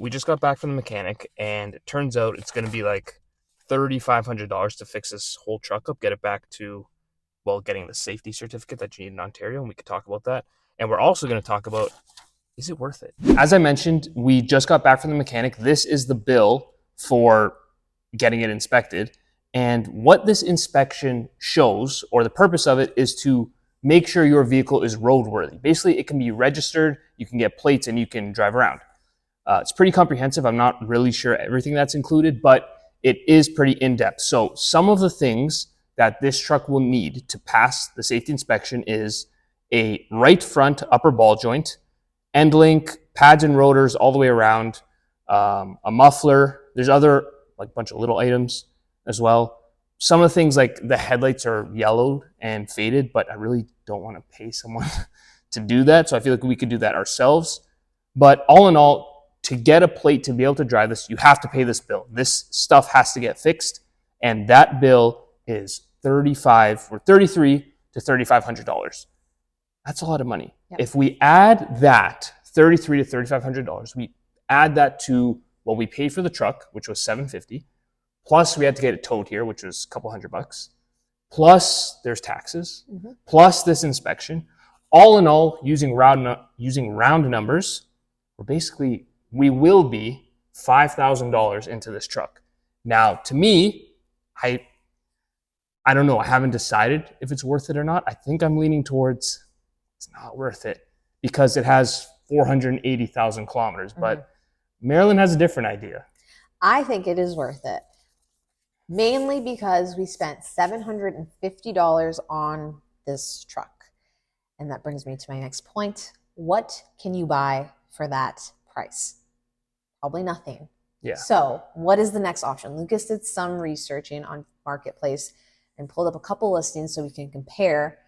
We just got back from the mechanic, and it turns out it's going to be like $3,500 to fix this whole truck up, get it back to, well, getting the safety certificate that you need in Ontario, and we could talk about that. And we're also going to talk about, is it worth it? As I mentioned, we just got back from the mechanic. This is the bill for getting it inspected. And what this inspection shows, or the purpose of it, is to make sure your vehicle is roadworthy. Basically, it can be registered, you can get plates, and you can drive around. It's pretty comprehensive. I'm not really sure everything that's included, but it is pretty in-depth. So some of the things that this truck will need to pass the safety inspection is a right front upper ball joint, end link, pads and rotors all the way around, a muffler. There's other like bunch of little items as well. Some of the things like the headlights are yellowed and faded, but I really don't want to pay someone to do that. So I feel like we could do that ourselves. But all in all, to get a plate to be able to drive this, you have to pay this bill. This stuff has to get fixed, and that bill is $33 to $3,500. That's a lot of money. Yep. If we add that $33 to $3,500, we add that to what we paid for the truck, which was $750, plus we had to get it towed here, which was a couple $100, plus there's taxes, plus this inspection. All in all, using round numbers, we will be $5,000 into this truck. Now, to me, I don't know. I haven't decided if it's worth it or not. I think I'm leaning towards it's not worth it because it has 480,000 kilometers. But Marilyn has a different idea. I think it is worth it, mainly because we spent $750 on this truck. And that brings me to my next point. What can you buy for that price? Probably nothing. Yeah. So what is the next option? Lucas did some researching on Marketplace and pulled up a couple listings so we can compare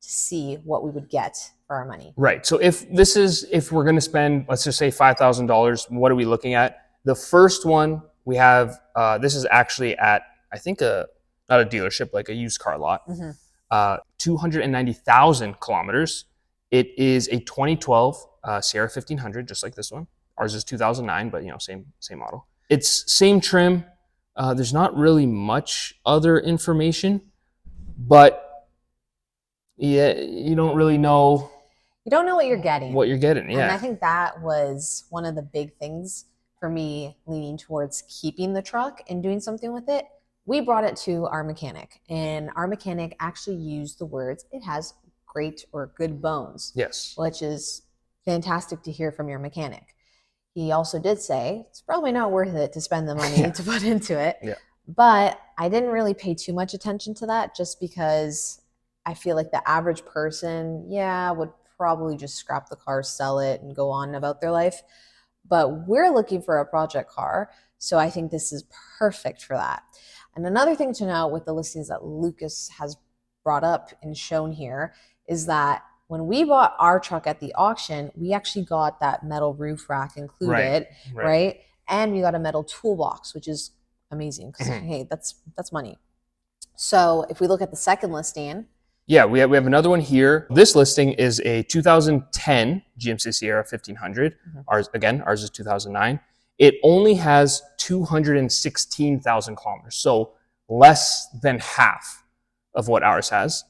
to see what we would get for our money. Right. So if we're going to spend, let's just say $5,000, what are we looking at? The first one we have, this is actually at, I think not a dealership, like a used car lot, 290,000 kilometers. It is a 2012 Sierra 1500, just like this one. Ours is 2009, but same model. It's same trim. There's not really much other information, but yeah, you don't really know. You don't know what you're getting. Yeah. And I think that was one of the big things for me leaning towards keeping the truck and doing something with it. We brought it to our mechanic, and our mechanic actually used the words, it has great or good bones. Yes. Which is fantastic to hear from your mechanic. He also did say it's probably not worth it to spend the money to put into it. Yeah. But I didn't really pay too much attention to that just because I feel like the average person, would probably just scrap the car, sell it, and go on about their life. But we're looking for a project car, so I think this is perfect for that. And another thing to note with the listings that Lucas has brought up and shown here is that when we bought our truck at the auction, we actually got that metal roof rack included, right? And we got a metal toolbox, which is amazing because hey, that's money. So if we look at the second listing, we have another one here. This listing is a 2010 GMC Sierra 1500. Ours is 2009. It only has 216,000 kilometers, so less than half of what ours has.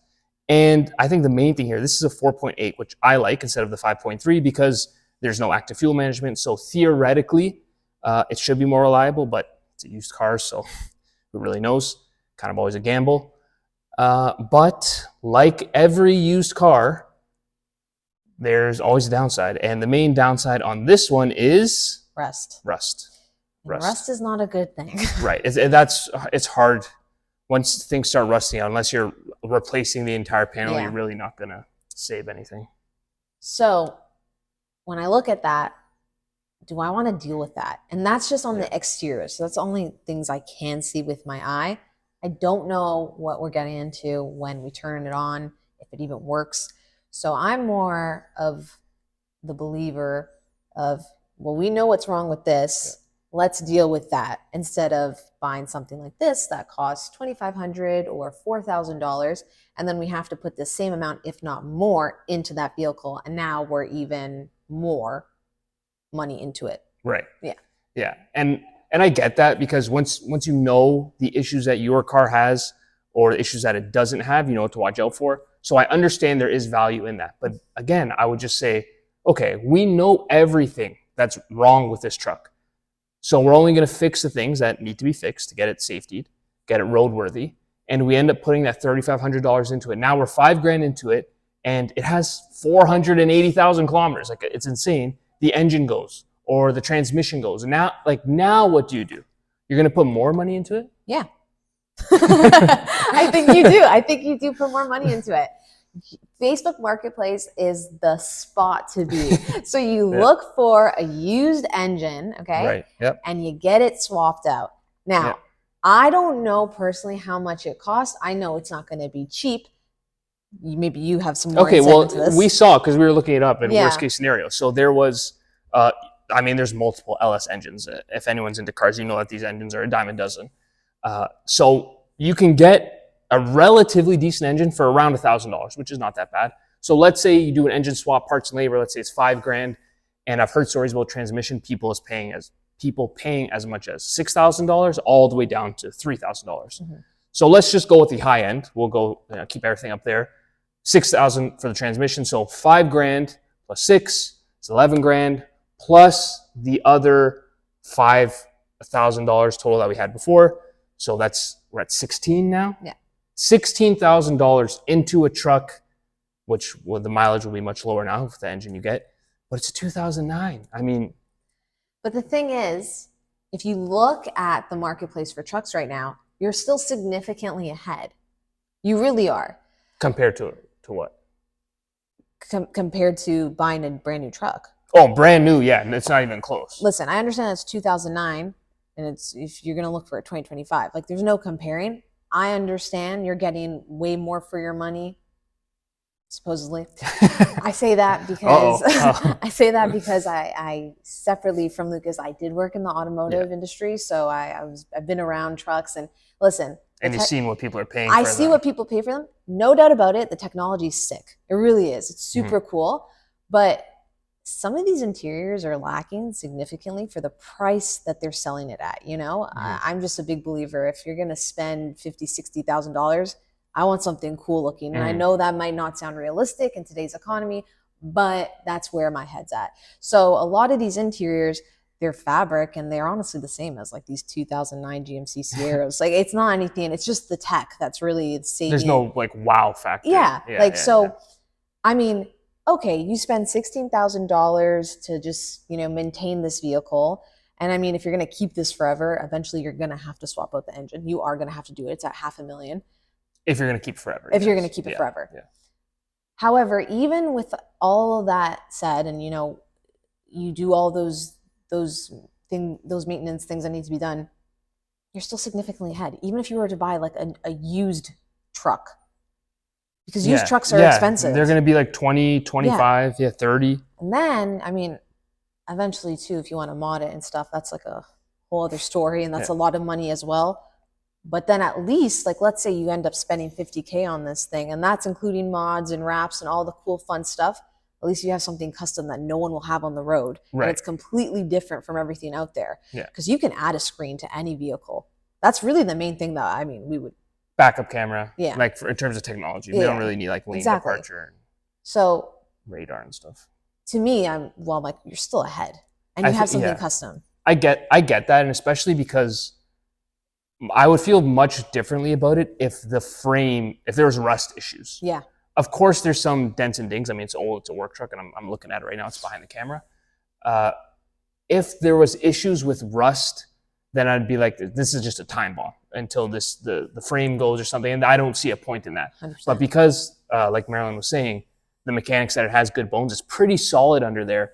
And I think the main thing here, this is a 4.8, which I like instead of the 5.3 because there's no active fuel management. So theoretically, it should be more reliable, but it's a used car, so who really knows? Kind of always a gamble. But like every used car, there's always a downside. And the main downside on this one is rust. Rust is not a good thing. Right. It's hard. Once things start rusting out, unless you're replacing the entire panel, you're really not going to save anything. So when I look at that, do I want to deal with that? And that's just on the exterior. So that's the only things I can see with my eye. I don't know what we're getting into when we turn it on, if it even works. So I'm more of the believer of, well, we know what's wrong with this. Let's deal with that instead of buying something like this that costs $2,500 or $4,000, and then we have to put the same amount, if not more, into that vehicle, and now we're even more money into it. Right. Yeah. Yeah, and I get that because once you know the issues that your car has or the issues that it doesn't have, you know what to watch out for. So I understand there is value in that. But again, I would just say, okay, we know everything that's wrong with this truck. So we're only going to fix the things that need to be fixed to get it safetied, get it roadworthy, and we end up putting that $3,500 into it. Now we're 5 grand into it, and it has 480,000 kilometers. Like it's insane. The engine goes, or the transmission goes, and now what do? You're going to put more money into it? Yeah. I think you do. I think you do put more money into it. Facebook Marketplace is the spot to be. So you Yeah. look for a used engine, okay? Right. Yep. And you get it swapped out. Now, Yep. I don't know personally how much it costs. I know it's not going to be cheap. Maybe you have some more Okay, insight well, into this. we saw because we were looking it up in Yeah. worst case scenario. So there was, uh, I mean, there's multiple LS engines. If anyone's into cars, you know that these engines are a dime a dozen. So you can get a relatively decent engine for around $1,000, which is not that bad. So let's say you do an engine swap, parts and labor. Let's say it's 5 grand, and I've heard stories about transmission. People paying as much as $6,000 all the way down to $3,000. Mm-hmm. So let's just go with the high end. We'll go keep everything up there. 6,000 for the transmission. So 5 grand plus 6 is 11 grand plus the other $5,000 total that we had before. So we're at 16 now. Yeah. $16,000 into a truck, which the mileage will be much lower now with the engine you get. But it's a 2009. I mean, but the thing is, if you look at the marketplace for trucks right now, you're still significantly ahead. You really are. compared to what? Compared to buying a brand new truck. Oh, brand new, yeah. It's not even close. Listen, I understand it's 2009, and it's if you're going to look for a 2025. Like, there's no comparing. I understand you're getting way more for your money, supposedly. I say that because I say that because I separately from Lucas, I did work in the automotive industry, so I've been around trucks and listen. And you've seen what people are paying I for see them. what people pay for them. No doubt about it. The technology is sick. It really is. It's super cool. But some of these interiors are lacking significantly for the price that they're selling it at. You know, I'm just a big believer. If you're going to spend $50,000, $60,000, I want something cool looking. And I know that might not sound realistic in today's economy, but that's where my head's at. So a lot of these interiors, they're fabric and they're honestly the same as like these 2009 GMC Sierras. Like it's not anything. It's just the tech that's really saving. There's no like wow factor. Yeah. I mean, okay, you spend $16,000 to just, maintain this vehicle. And I mean, if you're going to keep this forever, eventually you're going to have to swap out the engine. You are going to have to do it. It's at $500,000. If you're going to keep it forever. If you're going to keep it forever. Yeah. However, even with all of that said, and you do all those maintenance things that need to be done, you're still significantly ahead. Even if you were to buy like a used truck, because used trucks are expensive. They're going to be like 20, 25, 30. And then, I mean, eventually too, if you want to mod it and stuff, that's like a whole other story, and that's a lot of money as well. But then at least, like, let's say you end up spending $50,000 on this thing, and that's including mods and wraps and all the cool fun stuff. At least you have something custom that no one will have on the road. Right. And it's completely different from everything out there. Yeah. Because you can add a screen to any vehicle. That's really the main thing that, we would. Backup camera. Yeah. Like in terms of technology. We don't really need like lane departure and radar and stuff. To me, I'm like, you're still ahead. And you have something custom. I get that. And especially because I would feel much differently about it if there was rust issues. Yeah. Of course, there's some dents and dings. I mean, it's old. It's a work truck, and I'm looking at it right now. It's behind the camera. If there was issues with rust, then I'd be like, this is just a time bomb until the frame goes or something. And I don't see a point in that. 100%. But because, like Marilyn was saying, the mechanics that it has good bones, it's pretty solid under there.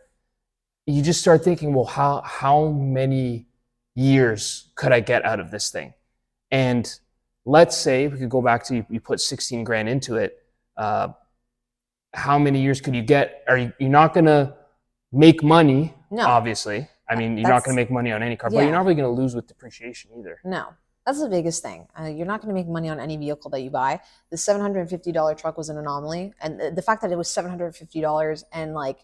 You just start thinking, well, how many years could I get out of this thing? And let's say we could go back to you put 16 grand into it. How many years could you get? You're not going to make money, obviously. I mean, you're not going to make money on any car, but you're not really going to lose with depreciation either. No, that's the biggest thing. You're not going to make money on any vehicle that you buy. The $750 truck was an anomaly. And the fact that it was $750 and like,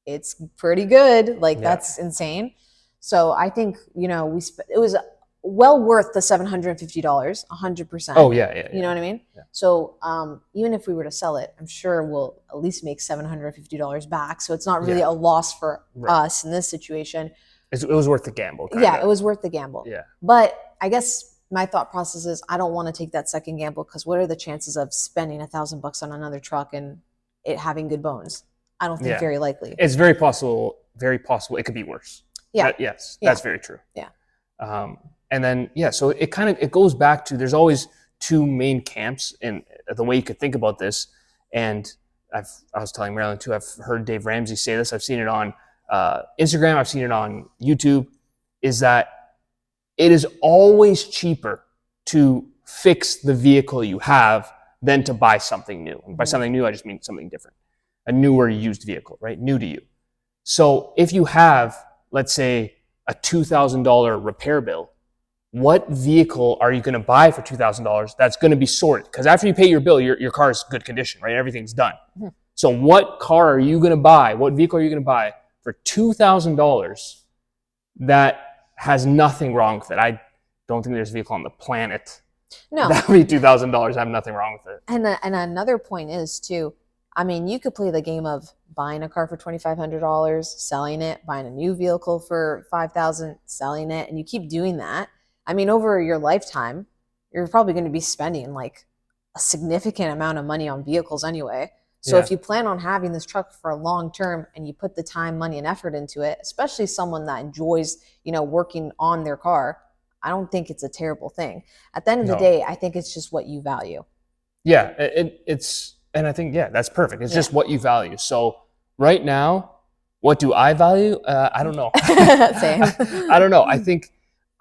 it's pretty good, like that's insane. So I think, it was well worth the $750, 100%. Oh yeah, yeah, You know yeah, what I mean? yeah. So even if we were to sell it, I'm sure we'll at least make $750 back. So it's not really Yeah, a loss for right. us in this situation. It was worth the gamble, kind Yeah, it of. was worth the gamble. Yeah, But I guess my thought process is I don't want to take that second gamble because what are the chances of spending $1,000 on another truck and it having good bones? I don't think yeah. very likely. It's very possible. Very possible. It could be worse. Yeah, Yes, yeah, that's very true. yeah. Um, and then yeah, so it goes back to there's always two main camps in the way you could think about this. And I was telling Marilyn too. I've heard Dave Ramsey say this. I've seen it on Instagram. I've seen it on YouTube. Is that it is always cheaper to fix the vehicle you have than to buy something new. And by something new, I just mean something different, a newer used vehicle, right? New to you. So if you have, let's say, a $2,000 repair bill, what vehicle are you going to buy for $2,000 that's going to be sorted? Because after you pay your bill, your car is good condition, right? Everything's done. Mm-hmm. So what car are you going to buy? What vehicle are you going to buy for $2,000 that has nothing wrong with it? I don't think there's a vehicle on the planet No. that would be $2,000. I have nothing wrong with it. And another point is too, I mean, you could play the game of buying a car for $2,500, selling it, buying a new vehicle for $5,000, selling it, and you keep doing that. I mean, over your lifetime, you're probably going to be spending like a significant amount of money on vehicles anyway. So Yeah. if you plan on having this truck for a long term and you put the time, money, and effort into it, especially someone that enjoys, working on their car, I don't think it's a terrible thing. At the end of the No. day, I think it's just what you value. Yeah, it's and I think yeah, that's perfect. It's just Yeah. what you value. So right now, what do I value? I don't know. Same. I don't know. I think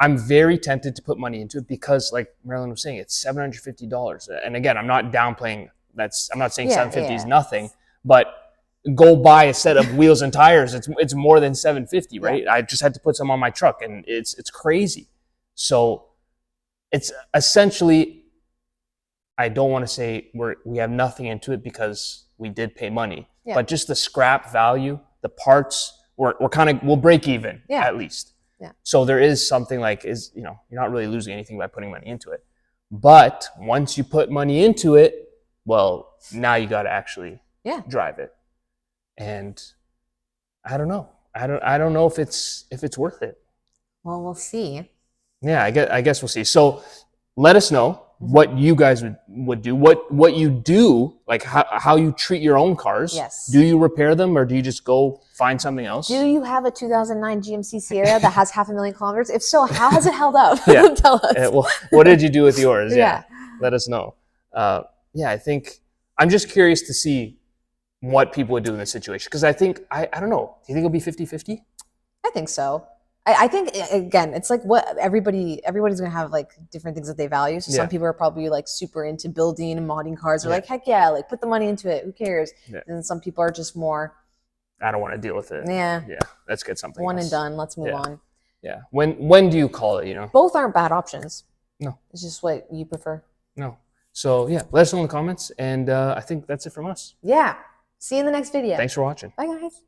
I'm very tempted to put money into it because, like Marilyn was saying, it's $750. And again, I'm not downplaying. I'm not saying Yeah, 750 is yeah. nothing, but go buy a set of wheels and tires. It's more than 750, right? Yeah. I just had to put some on my truck, and it's crazy. So it's essentially I don't want to say we have nothing into it because we did pay money, Yeah. but just the scrap value, the parts, we'll break even Yeah. at least. Yeah. So there is something like you're not really losing anything by putting money into it. But once you put money into it, well, now you got to actually drive it. And I don't know. I don't know if it's worth it. Well, we'll see. Yeah, I guess we'll see. So let us know what you guys would do, what you do, like how you treat your own cars. Yes. Do you repair them or do you just go find something else? Do you have a 2009 GMC Sierra that has 500,000 kilometers? If so, how has it held up? Yeah. Tell us. Well, what did you do with yours? Yeah. Let us know. Yeah, I think I'm just curious to see what people would do in this situation because I think I don't know. Do you think it'll be 50-50? I think so. I think again, it's like what everybody's gonna have like different things that they value. So some people are probably like super into building and modding cars. They're like, heck yeah, like put the money into it. Who cares? Yeah. And some people are just more. I don't want to deal with it. Yeah. Yeah. Let's get something. One else. And done. Let's move on. Yeah. When do you call it? Both aren't bad options. No. It's just what you prefer. No. So yeah, let us know in the comments, and I think that's it from us. Yeah. See you in the next video. Thanks for watching. Bye guys.